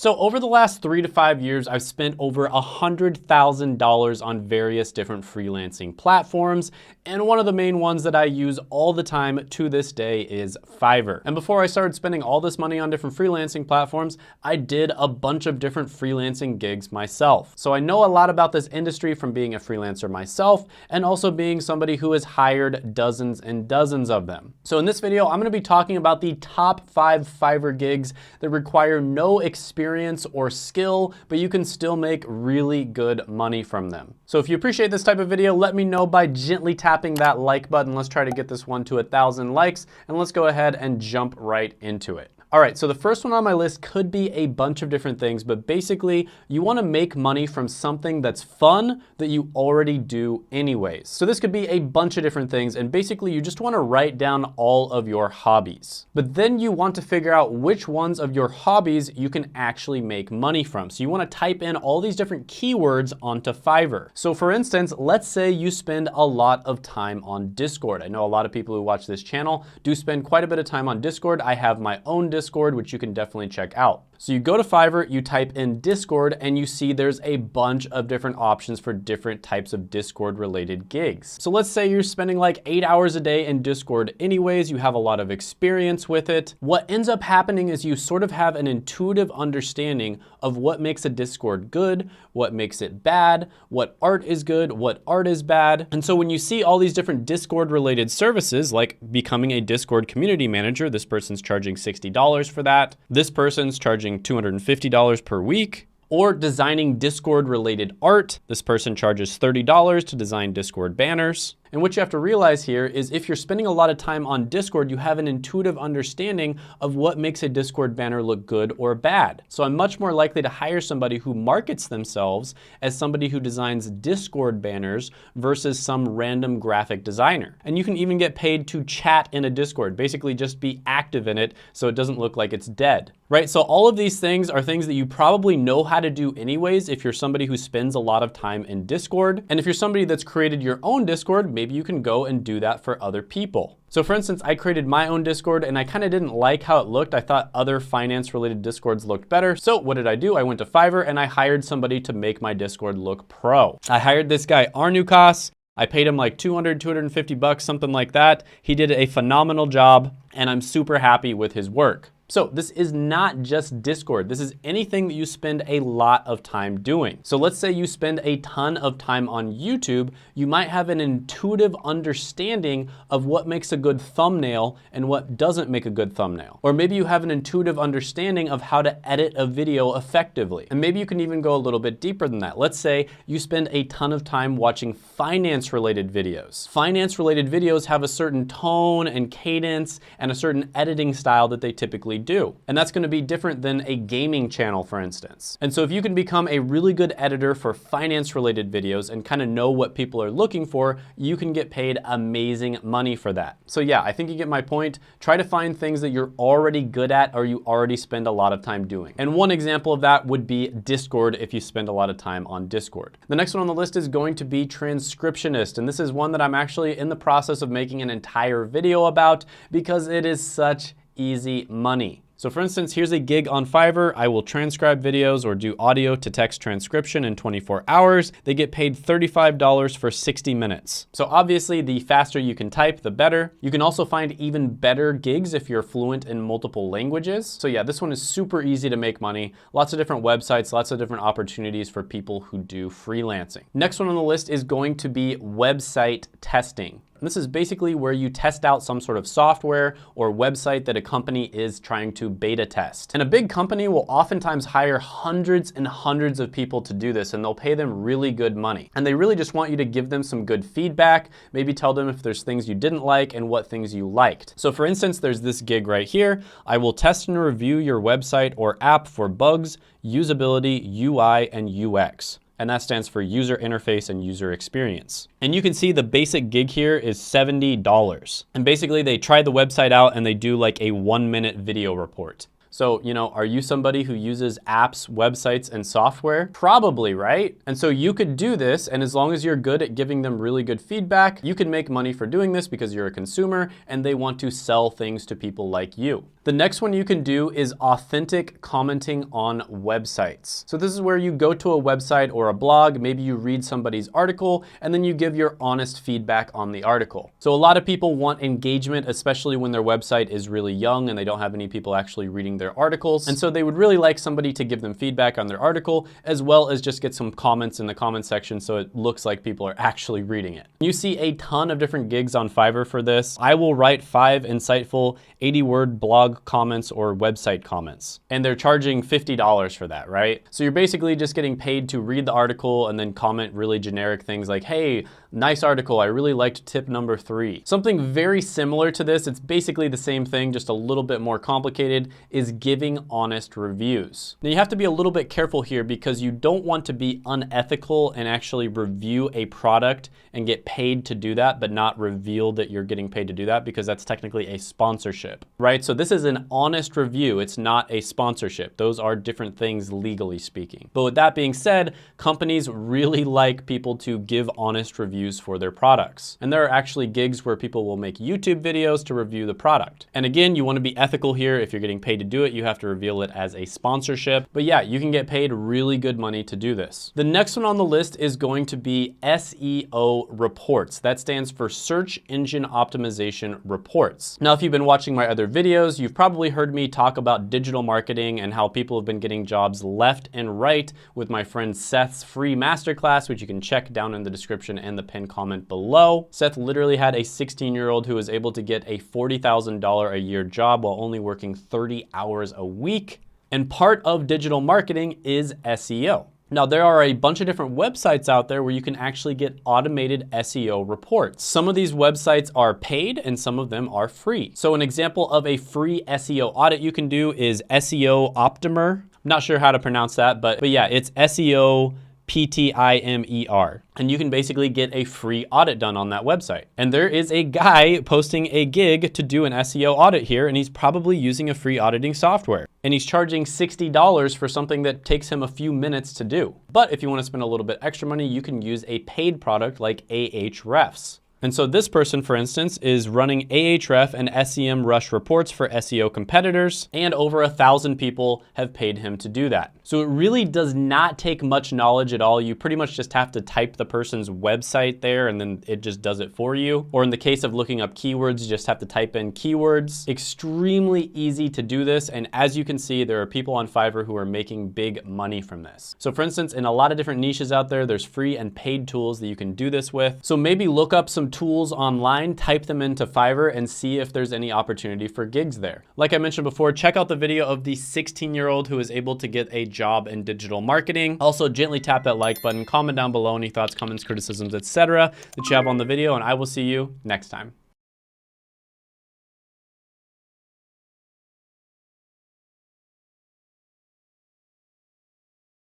So over the last 3 to 5 years, I've spent over $100,000 on various different freelancing platforms. And one of the main ones that I use all the time to this day is Fiverr. And before I started spending all this money on different freelancing platforms, I did a bunch of different freelancing gigs myself. So I know a lot about this industry from being a freelancer myself and also being somebody who has hired dozens and dozens of them. So in this video, I'm gonna be talking about the top 5 Fiverr gigs that require no experience or skill, but you can still make really good money from them. So if you appreciate this type of video, let me know by gently tapping that like button. Let's try to get this one to 1,000 likes, and let's go ahead and jump right into it. All right, so the first one on my list could be a bunch of different things, but basically you wanna make money from something that's fun that you already do anyways. So this could be a bunch of different things, and basically you just wanna write down all of your hobbies. But then you want to figure out which ones of your hobbies you can actually make money from. So you wanna type in all these different keywords onto Fiverr. So for instance, let's say you spend a lot of time on Discord. I know a lot of people who watch this channel do spend quite a bit of time on Discord. I have my own Discord, which you can definitely check out. So you go to Fiverr, you type in Discord, and you see there's a bunch of different options for different types of Discord related gigs. So let's say you're spending like 8 hours a day in Discord anyways, you have a lot of experience with it. What ends up happening is you sort of have an intuitive understanding of what makes a Discord good, what makes it bad, what art is good, what art is bad. And so when you see all these different Discord related services, like becoming a Discord community manager, this person's charging $60 for that. This person's charging $250 per week. Or designing Discord related art. This person charges $30 to design Discord banners. And what you have to realize here is if you're spending a lot of time on Discord, you have an intuitive understanding of what makes a Discord banner look good or bad. So I'm much more likely to hire somebody who markets themselves as somebody who designs Discord banners versus some random graphic designer. And you can even get paid to chat in a Discord, basically just be active in it so it doesn't look like it's dead. Right, so all of these things are things that you probably know how to do anyways if you're somebody who spends a lot of time in Discord. And if you're somebody that's created your own Discord, maybe you can go and do that for other people. So for instance, I created my own Discord and I kind of didn't like how it looked. I thought other finance related Discords looked better. So what did I do? I went to Fiverr and I hired somebody to make my Discord look pro. I hired this guy, Arnukas. I paid him like $250, something like that. He did a phenomenal job and I'm super happy with his work. So this is not just Discord. This is anything that you spend a lot of time doing. So let's say you spend a ton of time on YouTube, you might have an intuitive understanding of what makes a good thumbnail and what doesn't make a good thumbnail. Or maybe you have an intuitive understanding of how to edit a video effectively. And maybe you can even go a little bit deeper than that. Let's say you spend a ton of time watching finance related videos. Finance related videos have a certain tone and cadence and a certain editing style that they typically do. And that's going to be different than a gaming channel, for instance. And so if you can become a really good editor for finance related videos and kind of know what people are looking for, you can get paid amazing money for that. So yeah, I think you get my point. Try to find things that you're already good at or you already spend a lot of time doing. And one example of that would be Discord if you spend a lot of time on Discord. The next one on the list is going to be transcriptionist. And this is one that I'm actually in the process of making an entire video about because it is such easy money. So for instance, here's a gig on Fiverr. I will transcribe videos or do audio to text transcription in 24 hours. They get paid $35 for 60 minutes. So obviously the faster you can type, the better. You can also find even better gigs if you're fluent in multiple languages. So yeah, this one is super easy to make money. Lots of different websites, lots of different opportunities for people who do freelancing. Next one on the list is going to be website testing. And this is basically where you test out some sort of software or website that a company is trying to beta test. And a big company will oftentimes hire hundreds and hundreds of people to do this, and they'll pay them really good money. And they really just want you to give them some good feedback, maybe tell them if there's things you didn't like and what things you liked. So for instance, there's this gig right here. I will test and review your website or app for bugs, usability, UI, and UX. And that stands for user interface and user experience. And you can see the basic gig here is $70. And basically they try the website out and they do like a 1-minute video report. So, you know, are you somebody who uses apps, websites, and software? Probably, right? And so you could do this, and as long as you're good at giving them really good feedback, you can make money for doing this because you're a consumer and they want to sell things to people like you. The next one you can do is authentic commenting on websites. So this is where you go to a website or a blog, maybe you read somebody's article, and then you give your honest feedback on the article. So a lot of people want engagement, especially when their website is really young and they don't have any people actually reading their articles. And so they would really like somebody to give them feedback on their article, as well as just get some comments in the comment section so it looks like people are actually reading it. You see a ton of different gigs on Fiverr for this. I will write 5 insightful 80-word blog comments or website comments, and they're charging $50 for that, right? So you're basically just getting paid to read the article and then comment really generic things like, hey, nice article, I really liked tip number 3. Something very similar to this, it's basically the same thing, just a little bit more complicated, is giving honest reviews. Now you have to be a little bit careful here because you don't want to be unethical and actually review a product and get paid to do that, but not reveal that you're getting paid to do that, because that's technically a sponsorship, right? So this is an honest review, it's not a sponsorship. Those are different things legally speaking. But with that being said, companies really like people to give honest reviews for their products. And there are actually gigs where people will make YouTube videos to review the product. And again, you want to be ethical here. If you're getting paid to do it, you have to reveal it as a sponsorship. But yeah, you can get paid really good money to do this. The next one on the list is going to be SEO reports. That stands for Search Engine Optimization Reports. Now, if you've been watching my other videos, you've probably heard me talk about digital marketing and how people have been getting jobs left and right with my friend Seth's free masterclass, which you can check down in the description and the pinned comment below. Seth literally had a 16-year-old who was able to get a $40,000 a year job while only working 30 hours a week. And part of digital marketing is SEO. Now, there are a bunch of different websites out there where you can actually get automated SEO reports. Some of these websites are paid and some of them are free. So an example of a free SEO audit you can do is SEO Optimer. I'm not sure how to pronounce that, but yeah, it's SEO PTIMER. And you can basically get a free audit done on that website. And there is a guy posting a gig to do an SEO audit here, and he's probably using a free auditing software. And he's charging $60 for something that takes him a few minutes to do. But if you want to spend a little bit extra money, you can use a paid product like Ahrefs. And so this person, for instance, is running Ahref and SEMrush reports for SEO competitors, and over 1,000 people have paid him to do that. So it really does not take much knowledge at all. You pretty much just have to type the person's website there and then it just does it for you. Or in the case of looking up keywords, you just have to type in keywords. Extremely easy to do this. And as you can see, there are people on Fiverr who are making big money from this. So for instance, in a lot of different niches out there, there's free and paid tools that you can do this with. So maybe look up some tools online, type them into Fiverr and see if there's any opportunity for gigs there. Like I mentioned before, check out the video of the 16-year-old who was able to get a job in digital marketing. Also, gently tap that like button, comment down below any thoughts, comments, criticisms, etc. that you have on the video, and I will see you next time.